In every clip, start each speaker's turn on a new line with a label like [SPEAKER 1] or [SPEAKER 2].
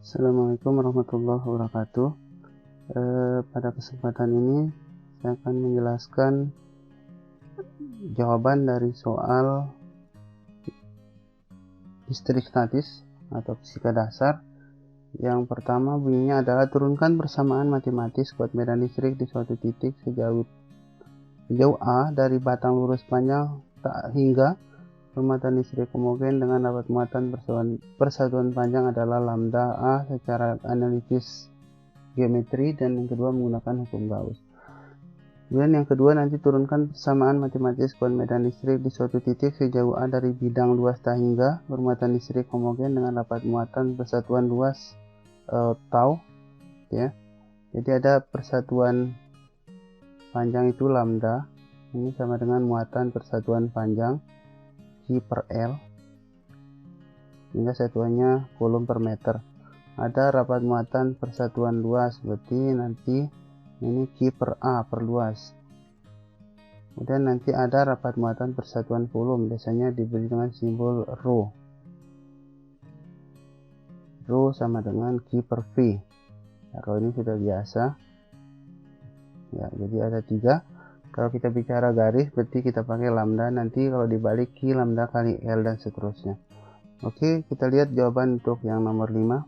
[SPEAKER 1] Assalamualaikum warahmatullahi wabarakatuh. Pada kesempatan ini saya akan menjelaskan jawaban dari soal listrik statis atau fisika dasar. Yang pertama bunyinya adalah turunkan persamaan matematis kuat medan listrik di suatu titik sejauh A dari batang lurus panjang hingga permuatan listrik homogen dengan dapat muatan persatuan panjang adalah lambda A secara analisis geometri, dan yang kedua menggunakan hukum Gauss. Kemudian yang kedua nanti turunkan persamaan matematis kuat medan listrik di suatu titik sejauh A dari bidang luas hingga permuatan listrik homogen dengan dapat muatan persatuan luas tau ya. Jadi ada persatuan panjang itu lambda, ini sama dengan muatan persatuan panjang Q per L, hingga satuannya kolom per meter. Ada rapat muatan persatuan luas, berarti nanti ini Q per A per luas. Kemudian nanti ada rapat muatan persatuan volume, biasanya diberi dengan simbol rho. Rho sama dengan Q per V. Ya, rho ini sudah biasa. Ya, jadi ada 3. Kalau kita bicara garis berarti kita pakai lambda, nanti kalau dibalik Q lambda kali L dan seterusnya. Oke, kita lihat jawaban untuk yang nomor 5.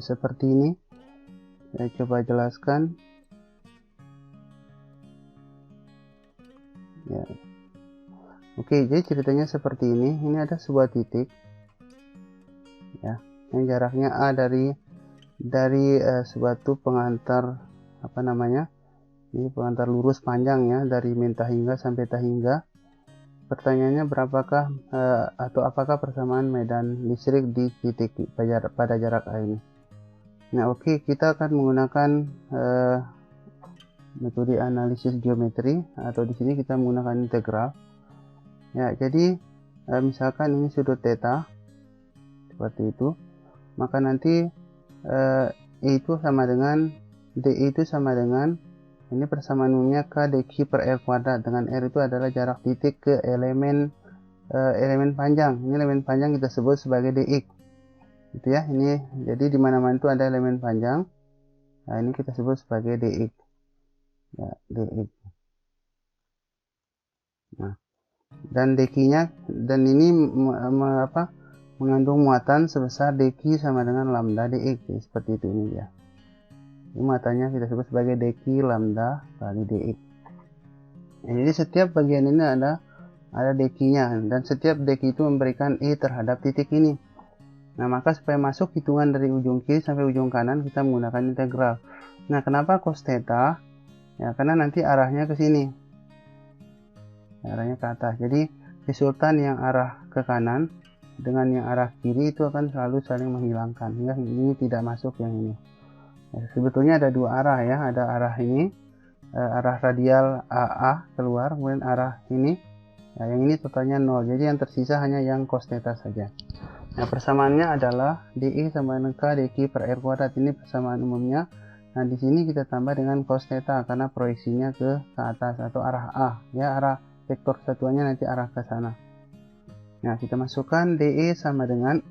[SPEAKER 1] Seperti ini. Saya coba jelaskan. Ya. Oke, jadi ceritanya seperti ini. Ini ada sebuah titik. Ya, yang jaraknya A dari suatu pengantar ini pengantar lurus panjang ya, dari min hingga sampai hingga. Pertanyaannya berapakah atau apakah persamaan medan listrik di titik pada jarak A ini. Nah, oke, kita akan menggunakan metode analisis geometri, atau di sini kita menggunakan integral. Ya, jadi misalkan ini sudut theta seperti itu, maka nanti E itu sama dengan DI itu sama dengan ini persamaan umumnya K dq per R kuadrat, dengan R itu adalah jarak titik ke elemen panjang. Ini elemen panjang kita sebut sebagai dx. Gitu ya. Ini jadi di mana-mana itu ada elemen panjang. Nah, ini kita sebut sebagai dx. Ya, dx. Nah, dan dq-nya, dan ini mengandung muatan sebesar dq sama dengan lambda dx. Jadi, seperti itu ini ya. Ini muatannya kita sebut sebagai dq lambda kali dx. Nah, jadi setiap bagian ini ada dq-nya, dan setiap dq itu memberikan E terhadap titik ini. Nah, maka supaya masuk hitungan dari ujung kiri sampai ujung kanan kita menggunakan integral. Nah, kenapa cos theta? Ya, karena nanti arahnya ke sini. Arahnya ke atas. Jadi resultan yang arah ke kanan dengan yang arah kiri itu akan selalu saling menghilangkan, hingga ini tidak masuk yang ini. Nah, sebetulnya ada dua arah ya, ada arah ini, arah radial AA keluar, kemudian arah ini. Nah, yang ini totalnya 0, jadi yang tersisa hanya yang cos theta saja. Nah, persamaannya adalah DI sama dengan K dq per R kuadrat, ini persamaan umumnya. Nah, di sini kita tambah dengan cos theta karena proyeksinya ke atas atau arah A ya, arah vektor satuannya nanti arah ke sana. Nah, kita masukkan DE sama dengan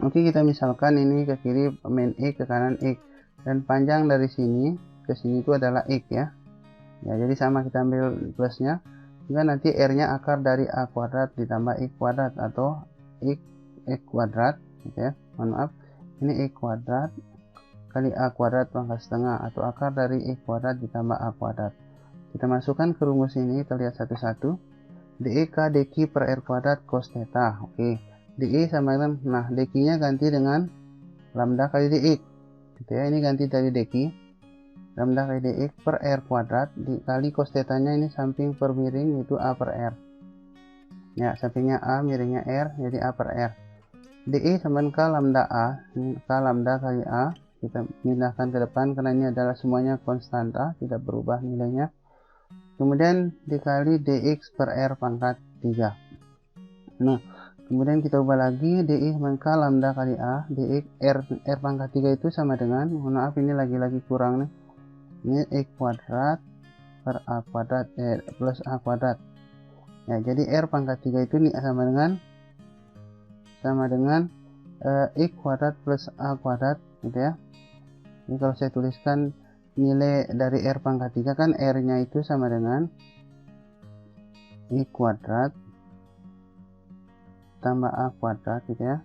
[SPEAKER 1] oke, kita misalkan ini ke kiri min X, ke kanan X, dan panjang dari sini ke sini itu adalah X ya. Ya, jadi sama, kita ambil plusnya, sehingga nanti R-nya akar dari A kuadrat ditambah X kuadrat atau X kuadrat gitu ya. Mohon maaf, ini X kuadrat kali A kuadrat pangkat setengah, atau akar dari X kuadrat ditambah A kuadrat. Kita masukkan ke rumus ini, kita lihat satu-satu. DE K dq per R kuadrat cos theta. Oke, DE sama dengan, nah dq-nya ganti dengan lambda kali dx. Gitu ya, ini ganti dari dq. Lambda kali dx per R kuadrat dikali cos theta-nya, ini samping per miring itu A per R. Ya, sampingnya A, miringnya R, jadi A per R. DE sama dengan K lambda A, K lambda kali A. Kita pindahkan ke depan karena ini adalah semuanya konstanta, tidak berubah nilainya. Kemudian dikali dx per R pangkat 3. Nah, kemudian kita ubah lagi, DI sama K lambda kali A, dx R pangkat 3 itu sama dengan, mohon maaf ini lagi-lagi kurang nih, ini X kuadrat per A kuadrat plus A kuadrat. Ya, jadi R pangkat 3 itu nih sama dengan I kuadrat plus A kuadrat gitu ya. Ini kalau saya tuliskan nilai dari R pangkat 3 kan R nya itu sama dengan I kuadrat tambah A kuadrat gitu ya.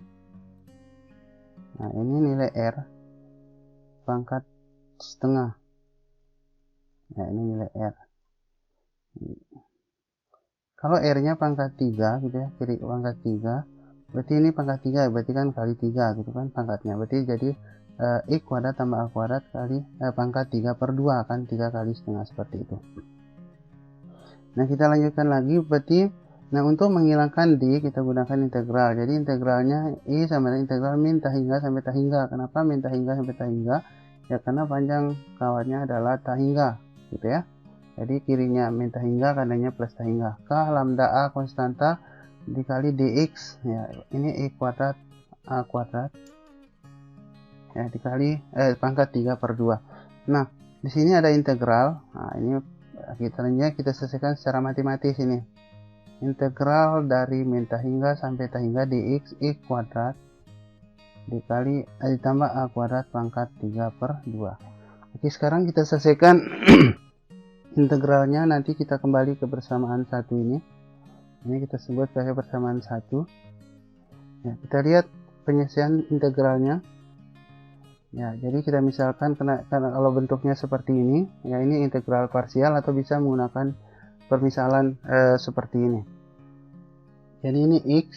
[SPEAKER 1] Nah ini nilai R pangkat setengah. Nah ini nilai R. Kalau R nya pangkat 3 gitu ya, kiri pangkat 3, berarti ini pangkat 3, berarti kan kali 3 gitu kan pangkatnya. Berarti jadi I kuadrat tambah A kuadrat kali pangkat 3 per 2 kan, 3 kali setengah seperti itu. Nah kita lanjutkan lagi, berarti nah untuk menghilangkan D kita gunakan integral. Jadi integralnya I sama dengan integral min tahingga sampai tahingga. Kenapa min tahingga sampai tahingga? Ya karena panjang kawatnya adalah tahingga gitu ya. Jadi kirinya min tahingga, kanannya plus tahingga. K lambda A konstanta dikali dx ya, ini I kuadrat A kuadrat ya dikali pangkat 3 per 2. Nah di sini ada integral. Nah ini kita selesaikan secara matematis. Ini integral dari min tahingga sampai tahingga dx I kuadrat dikali ditambah A kuadrat pangkat 3 per 2. Oke, sekarang kita selesaikan integralnya. Nanti kita kembali ke persamaan satu ini kita sebut sebagai persamaan satu ya. Kita lihat penyelesaian integralnya ya. Jadi kita misalkan karena kalau bentuknya seperti ini ya, ini integral parsial atau bisa menggunakan permisalan seperti ini. Jadi ini X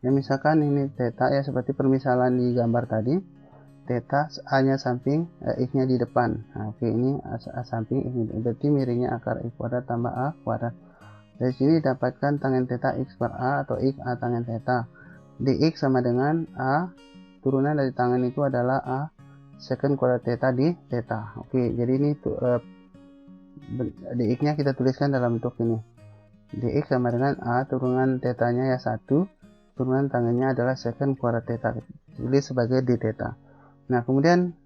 [SPEAKER 1] ya, misalkan ini theta ya, seperti permisalan di gambar tadi. Theta A nya samping, X nya di depan. Nah, oke, ini A samping, ini berarti miringnya akar I kuadrat tambah A kuadrat. Dari sini dapatkan tangen theta X per A atau X A tangen theta. Dx sama dengan A, turunan dari tangen itu adalah A secant kuadrat theta di theta. Oke, jadi ini dx nya kita tuliskan dalam bentuk ini. Dx sama dengan A, turunan theta nya ya 1, turunan tangennya adalah secant kuadrat theta, tulis sebagai d theta. Nah kemudian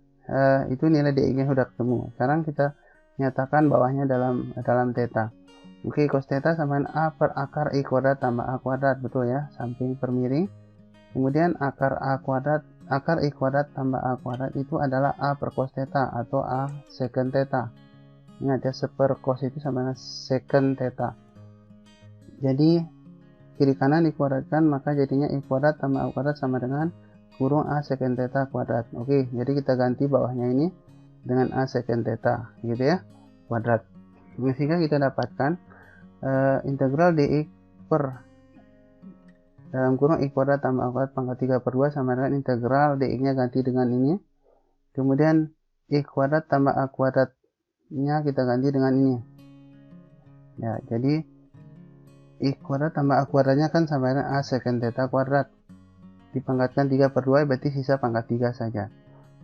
[SPEAKER 1] itu nilai dx nya sudah ketemu. Sekarang kita nyatakan bawahnya dalam theta. Oke, cos theta sama dengan A per akar I kuadrat tambah A kuadrat, betul ya, samping per miring. Kemudian akar I kuadrat tambah A kuadrat itu adalah A per cos theta atau A secant theta. Ingat ya, seper cos itu sama dengan secant theta. Jadi kiri kanan dikuadratkan, maka jadinya I kuadrat tambah A kuadrat sama dengan kurung A secant theta kuadrat. Oke, jadi kita ganti bawahnya ini dengan A secant theta gitu ya, kuadrat. Sehingga kita dapatkan integral dx per dalam kurung I kuadrat tambah A kuadrat pangkat 3 per 2 sama dengan integral dx nya ganti dengan ini. Kemudian I kuadrat tambah A kuadrat nya kita ganti dengan ini ya. Jadi I kuadrat tambah A kuadratnya kan sama dengan A secant theta kuadrat, dipangkatkan 3 per 2 berarti sisa pangkat 3 saja.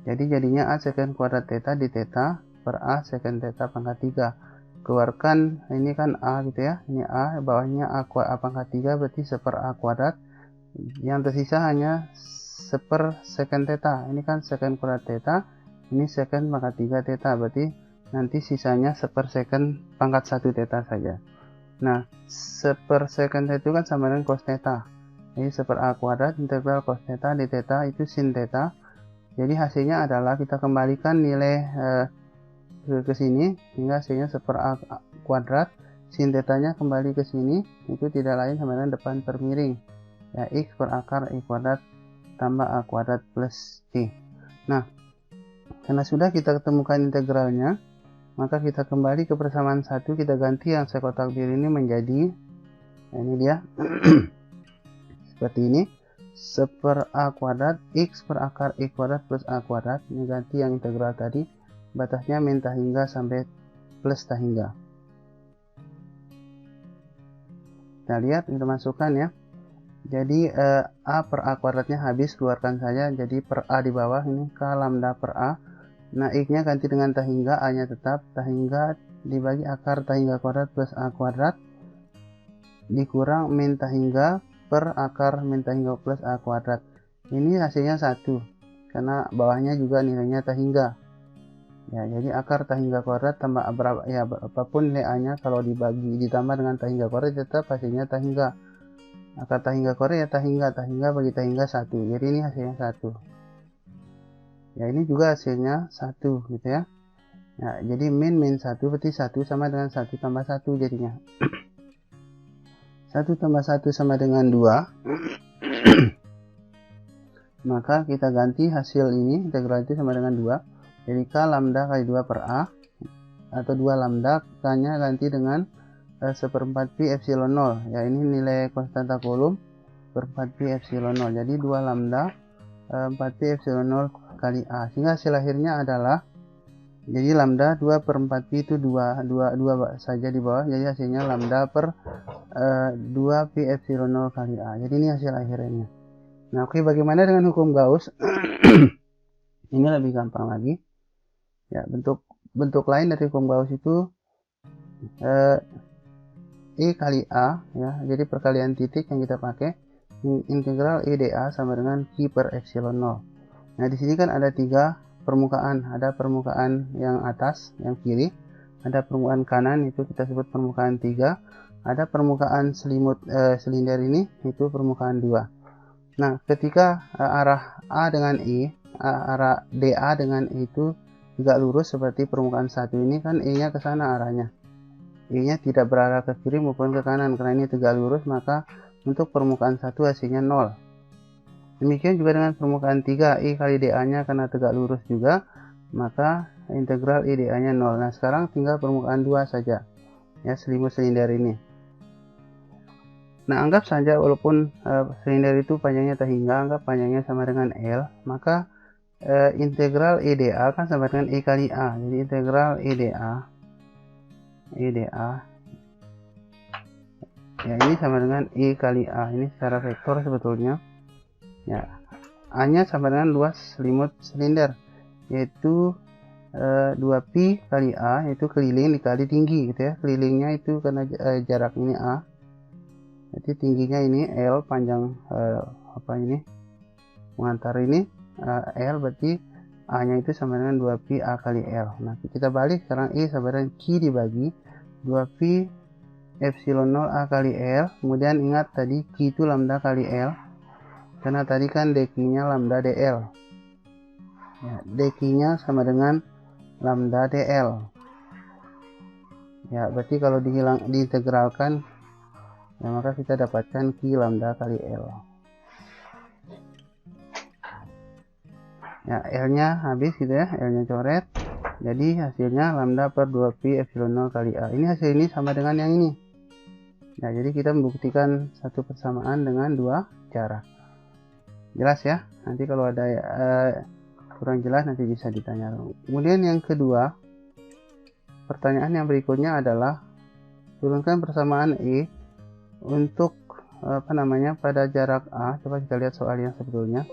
[SPEAKER 1] Jadi jadinya A secant kuadrat theta di theta per A secant theta pangkat 3. Keluarkan ini kan A gitu ya, ini A, bawahnya A pangkat 3 berarti seper A kuadrat, yang tersisa hanya seper secant theta. Ini kan secant kuadrat theta, ini secant pangkat 3 theta, berarti nanti sisanya seper secant pangkat 1 theta saja. Nah seper secant theta itu kan sama dengan cos theta. Ini seper A kuadrat integral cos theta di theta itu sin theta. Jadi hasilnya adalah kita kembalikan nilai ke sini hingga hasilnya seper A kuadrat, sin theta-nya kembali ke sini, itu tidak lain sama dengan depan per miring ya, X per akar I kuadrat tambah A kuadrat plus T. Nah karena sudah kita ketemukan integralnya, maka kita kembali ke persamaan satu, kita ganti yang sekotak biru ini menjadi ini dia seperti ini, seper A kuadrat X per akar I kuadrat plus A kuadrat. Ini ganti yang integral tadi, batasnya min tahingga sampai plus tahingga. Kita lihat, kita masukkan ya. Jadi A per A kuadratnya habis, keluarkan saja, jadi per A di bawah ini K lambda per A. Nah X nya ganti dengan tahingga, A nya tetap, tahingga dibagi akar tahingga kuadrat plus A kuadrat dikurang min tahingga per akar min tahingga plus A kuadrat. Ini hasilnya 1 karena bawahnya juga nilainya tahingga. Ya, jadi akar tak hingga kuadrat tambah berapa ya, apapun nilai a-nya kalau dibagi ditambah dengan tak hingga kuadrat tetap hasilnya tak hingga. Akar tak hingga kuadrat ya tak hingga bagi tak hingga 1. Jadi ini hasilnya 1. Ya, ini juga hasilnya 1 gitu ya. Ya, jadi min 1 berarti 1 sama dengan 1 tambah 1 jadinya. 1 tambah 1 sama dengan 2. Maka kita ganti hasil ini, integral itu sama dengan 2. Jadi K lambda kali 2 per A, atau 2 lambda, K-nya ganti dengan 1/4 pi epsilon 0. Ya, ini nilai konstanta Coulomb per 4 pi epsilon 0. Jadi 2 lambda 4 pi epsilon 0 kali A. Sehingga hasil akhirnya adalah, jadi lambda 2 per 4 pi itu 2 saja di bawah. Jadi hasilnya lambda per 2 pi epsilon 0 kali A. Jadi ini hasil akhirnya. Nah, oke, bagaimana dengan hukum Gauss? Ini lebih gampang lagi. Ya, bentuk lain dari hukum Gauss itu I kali A, ya. Jadi perkalian titik yang kita pakai, integral I dA sama dengan Q per epsilon 0. Nah, di sini kan ada 3 permukaan. Ada permukaan yang atas, yang kiri. Ada permukaan kanan, itu kita sebut permukaan 3. Ada permukaan silinder ini, itu permukaan 2. Nah, ketika arah A dengan I, arah DA dengan I itu tidak lurus seperti permukaan 1 ini, kan I-nya ke sana arahnya. I-nya tidak berarah ke kiri maupun ke kanan, karena ini tegak lurus, maka untuk permukaan 1 hasilnya 0. Demikian juga dengan permukaan 3, I kali DA-nya karena tegak lurus juga, maka integral I DA-nya 0. Nah, sekarang tinggal permukaan 2 saja, ya, selimut silinder ini. Nah, anggap saja walaupun silinder itu panjangnya tak hingga, anggap panjangnya sama dengan L, maka integral EDA kan sama dengan I kali A. Jadi integral EDA ya, ini sama dengan I kali A. Ini secara vektor sebetulnya. Ya, A-nya sama dengan luas selimut silinder, yaitu 2pi kali A, yaitu keliling dikali tinggi gitu ya. Kelilingnya itu karena jarak ini A. Jadi tingginya ini L, panjang mengantar ini L, berarti A-nya itu sama dengan 2pi A kali L. Nah, kita balik sekarang I sama dengan Q dibagi 2pi epsilon 0 A kali L. Kemudian ingat tadi Q itu lambda kali L, karena tadi kan dq-nya lambda dl. Ya, dq-nya sama dengan lambda dl. Ya, berarti kalau diintegralkan, ya, maka kita dapatkan Q lambda kali L. Ya, L-nya habis gitu ya, L-nya coret. Jadi hasilnya lambda per 2pi epsilon 0 kali A. Ini hasil ini sama dengan yang ini. Nah, jadi kita membuktikan satu persamaan dengan 2 cara. Jelas ya? Nanti kalau ada kurang jelas nanti bisa ditanya. Kemudian yang kedua, pertanyaan yang berikutnya adalah turunkan persamaan E untuk pada jarak A. Coba kita lihat soal yang sebetulnya.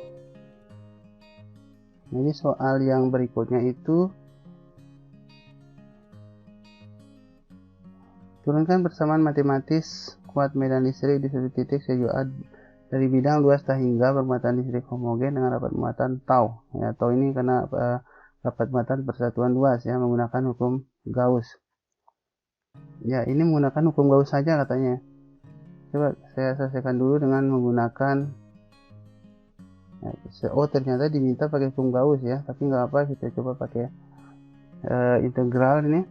[SPEAKER 1] Jadi soal yang berikutnya itu turunkan persamaan matematis kuat medan listrik di suatu titik sejauh A dari bidang luas tak hingga bermuatan listrik homogen dengan rapat muatan tau. Ya, tau ini karena rapat muatan persatuan luas ya, menggunakan hukum Gauss. Ya, ini menggunakan hukum Gauss saja katanya. Coba saya selesaikan dulu dengan menggunakan ternyata diminta pakai hukum Gauss ya, tapi nggak apa, kita coba pakai integral ini.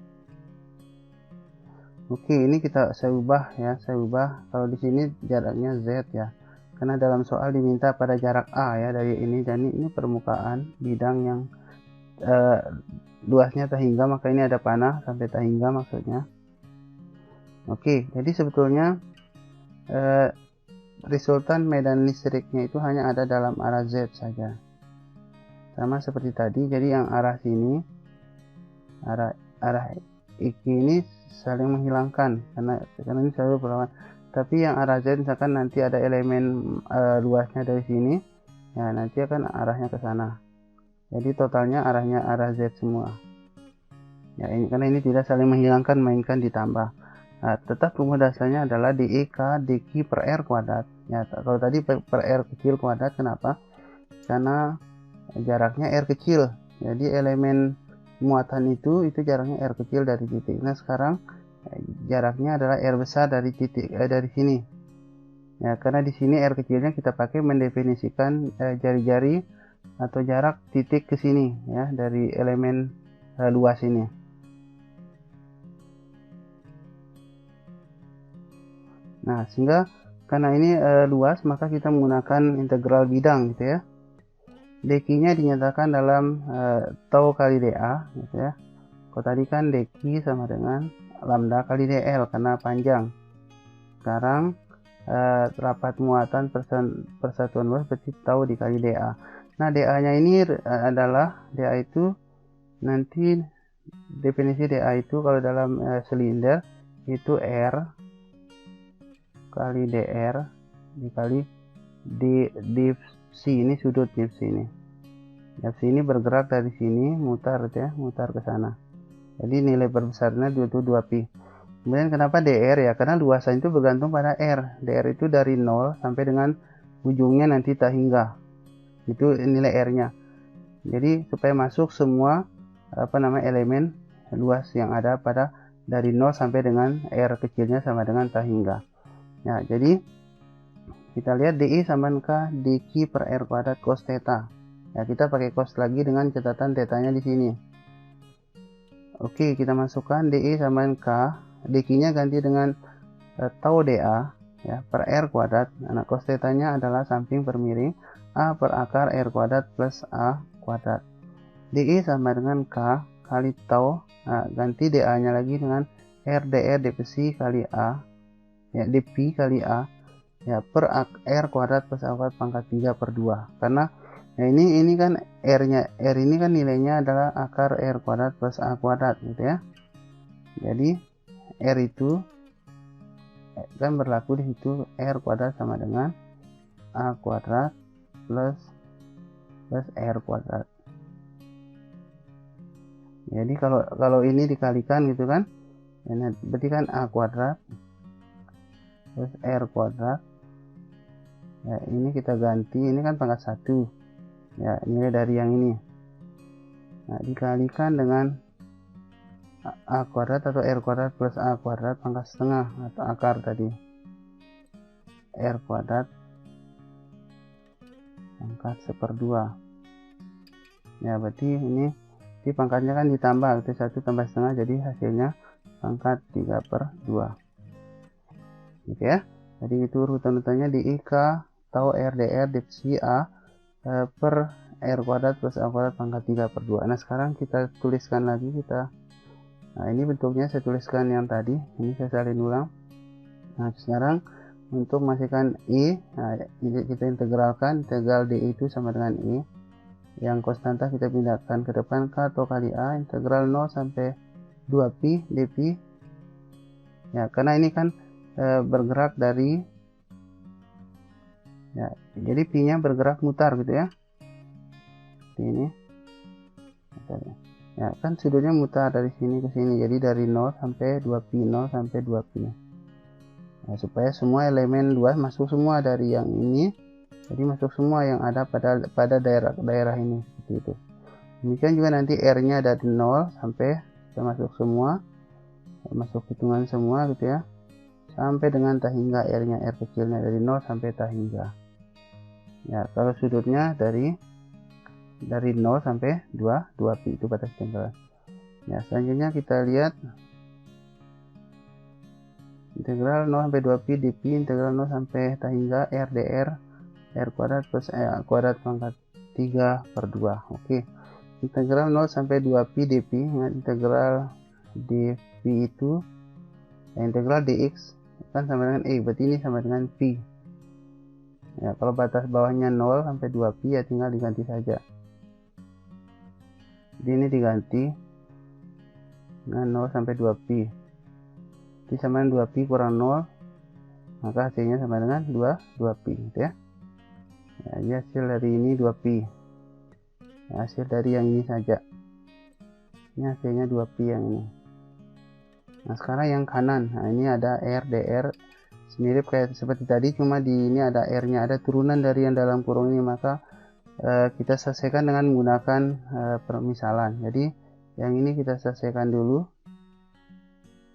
[SPEAKER 1] Oke, ini saya ubah ya, kalau di sini jaraknya Z ya, karena dalam soal diminta pada jarak A ya dari ini, dan ini permukaan bidang yang luasnya tak hingga, maka ini ada panah sampai tak hingga maksudnya. Oke, jadi sebetulnya resultan medan listriknya itu hanya ada dalam arah Z saja, sama seperti tadi. Jadi yang arah sini, arah IQ ini saling menghilangkan karena ini selalu berlawan. Tapi yang arah Z, misalkan nanti ada elemen luasnya dari sini, ya nanti akan arahnya ke sana. Jadi totalnya arahnya arah Z semua. Ya, ini karena ini tidak saling menghilangkan, mainkan ditambah. Nah, tetap rumus dasarnya adalah dk dq per r kuadrat. Ya, kalau tadi per r kecil kuadrat, kenapa? Karena jaraknya r kecil. Jadi elemen muatan itu jaraknya R kecil dari titik. Nah sekarang jaraknya adalah R besar dari titik dari sini. Ya, karena di sini R kecilnya kita pakai mendefinisikan jari-jari atau jarak titik ke sini ya dari elemen luas ini. Nah, sehingga karena ini luas, maka kita menggunakan integral bidang gitu ya. dq-nya dinyatakan dalam tau kali dA gitu ya. Kalau tadi kan dq sama dengan lambda kali dl karena panjang. Sekarang rapat muatan persatuan luas berarti tau dikali dA. Nah, dA-nya ini adalah dA itu nanti definisi dA itu kalau dalam silinder itu R kali dr dikali div C, ini sudut div C ini. Div C ini bergerak dari sini mutar ya, mutar ke sana. Jadi nilai perbesarnya itu 2pi. Kemudian kenapa dr ya? Karena luasan itu bergantung pada R. Dr itu dari 0 sampai dengan ujungnya nanti tak hingga. Itu nilai R-nya. Jadi supaya masuk semua elemen luas yang ada pada dari 0 sampai dengan R kecilnya sama dengan tak hingga. Nah, jadi kita lihat DI sama K dq per R kuadrat cos theta. Ya, kita pakai cos lagi dengan catatan tetanya di sini. Oke, kita masukkan DI sama K, dq-nya ganti dengan tau dA ya per R kuadrat. Nah, cos theta-nya adalah samping per miring A per akar R kuadrat plus A kuadrat. DI sama dengan K kali tau, nah, ganti dA-nya lagi dengan R dr dpsi kali A ya dp kali A ya per R kuadrat plus A kuadrat pangkat 3 per 2. Karena ya ini kan R ini kan nilainya adalah akar R kuadrat plus A kuadrat gitu ya. Jadi R itu kan berlaku di situ R kuadrat sama dengan A kuadrat plus R kuadrat. Jadi kalau ini dikalikan gitu kan, ini berarti kan A kuadrat plus R kuadrat ya, ini kita ganti, ini kan pangkat 1 ya, nilai dari yang ini. Nah, dikalikan dengan A kuadrat atau R kuadrat plus A kuadrat pangkat setengah atau akar tadi R kuadrat pangkat 1/2 ya, berarti ini di pangkatnya kan ditambah, itu 1 tambah setengah, jadi hasilnya pangkat 3/2 gitu ya. Jadi itu rutan-rutannya di IK tau R dr dpsi A per R kuadrat plus A kuadrat pangkat 3/2. Nah, sekarang kita tuliskan lagi nah ini bentuknya saya tuliskan yang tadi, ini saya salin ulang. Nah, sekarang untuk masukkan I, nah, kita integralkan, integral D itu sama dengan I, yang konstanta kita pindahkan ke depan K atau kali A, integral 0 sampai 2pi dp ya, karena ini kan bergerak dari ya, jadi pi nya bergerak mutar gitu ya, ini ya kan sudutnya mutar dari sini ke sini, jadi dari 0 sampai 2pi, 0 sampai 2pi. Nah, supaya semua elemen luas masuk semua dari yang ini, jadi masuk semua yang ada pada daerah ini seperti itu. Demikian juga nanti R nya dari 0 sampai kita masuk semua, masuk hitungan semua gitu ya, sampai dengan tak hingga R nya, R kecilnya dari 0 sampai tak hingga ya. Kalau sudutnya dari 0 sampai 2pi itu batas temporal ya. Selanjutnya kita lihat integral 0 sampai 2pi dp integral 0 sampai tak hingga R dr R kuadrat plus A kuadrat pangkat 3/2. Oke, integral 0 sampai 2pi dp ya, integral dp itu ya, integral dx kan sama dengan E, berarti ini sama dengan pi ya. Kalau batas bawahnya 0 sampai 2pi ya tinggal diganti saja, jadi ini diganti dengan 0 sampai 2pi, jadi sama dengan 2pi kurang 0, maka hasilnya sama dengan 2pi gitu ya. Jadi hasil dari ini 2pi ya, hasil dari yang ini saja, ini hasilnya 2pi yang ini. Nah, sekarang yang kanan, nah ini ada R dr mirip kayak seperti tadi, cuma di ini ada R nya, ada turunan dari yang dalam kurung ini, maka kita selesaikan dengan menggunakan permisalan. Jadi Yang ini kita selesaikan dulu.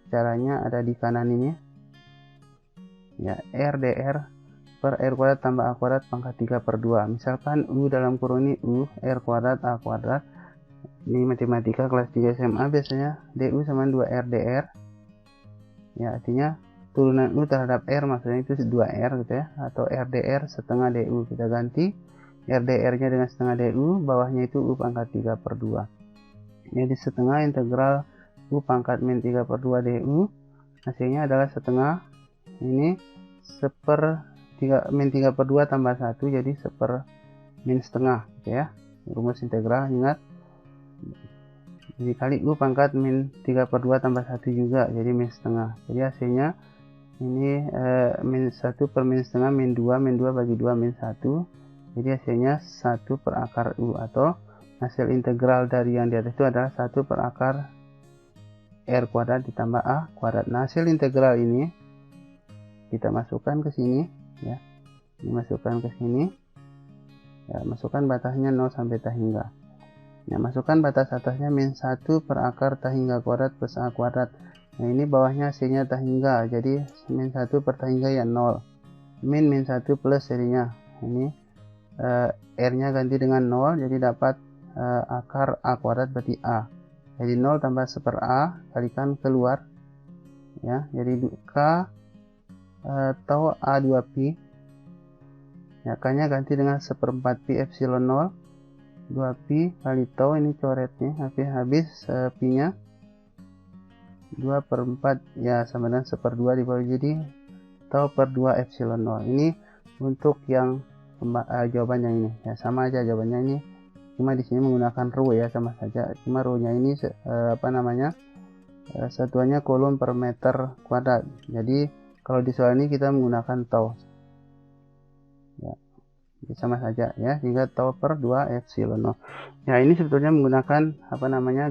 [SPEAKER 1] Caranya ada di kanan ini. Ya, R dr per R kuadrat tambah A kuadrat pangkat 3/2. Misalkan U dalam kurung ini U R kuadrat A kuadrat. Ini matematika kelas 3 SMA biasanya DU sama 2R dr. Ya, artinya turunan U terhadap R maksudnya itu 2R gitu ya, atau R dr setengah DU. Kita ganti R dr nya dengan setengah DU, bawahnya itu U pangkat 3/2. Jadi setengah integral U pangkat min 3/2 DU, hasilnya adalah setengah ini min 3/2 tambah 1, jadi min setengah gitu ya. Rumus integral ingat, jadi kali U pangkat min 3/2 tambah 1 juga, jadi min setengah. Jadi hasilnya ini min 1 per min setengah min 2 bagi 2 min 1, jadi hasilnya 1 per akar U, atau hasil integral dari yang di atas itu adalah 1 per akar R kuadrat ditambah A kuadrat. Nah, hasil integral ini kita masukkan ke sini ya, dimasukkan ke sini ya, masukkan batasnya 0 sampai ta hingga. Nah, masukkan batas atasnya min 1 per akar ta hingga kuadrat plus A kuadrat. Nah, ini bawahnya hasilnya ta hingga, jadi min 1 per ta hingga ya 0, min 1 plus jadinya ini R nya ganti dengan 0, jadi dapat akar A kuadrat berarti A, jadi 0 tambah 1 per A kalikan keluar ya, jadi K tau A 2pi ya, K nya ganti dengan 1/4 pi epsilon 0, 2pi kali tau, ini coretnya habis pi nya 2/4 ya sama dengan 1/2 dibagi, jadi tau per 2 epsilon 0. Ini untuk yang jawaban yang ini ya, sama aja jawabannya ini, cuma di sini menggunakan rho ya, sama saja, cuma rho nya ini satuannya kolom per meter kuadrat. Jadi kalau di soal ini kita menggunakan tau ya, sama saja ya, sehingga tau per 2 epsilon 0. Ya, ini sebetulnya menggunakan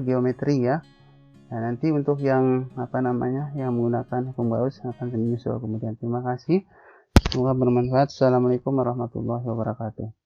[SPEAKER 1] geometri ya. Nah, nanti untuk yang yang menggunakan hukum Gauss akan menyusul kemudian. Terima kasih, semoga bermanfaat. Assalamualaikum warahmatullahi wabarakatuh.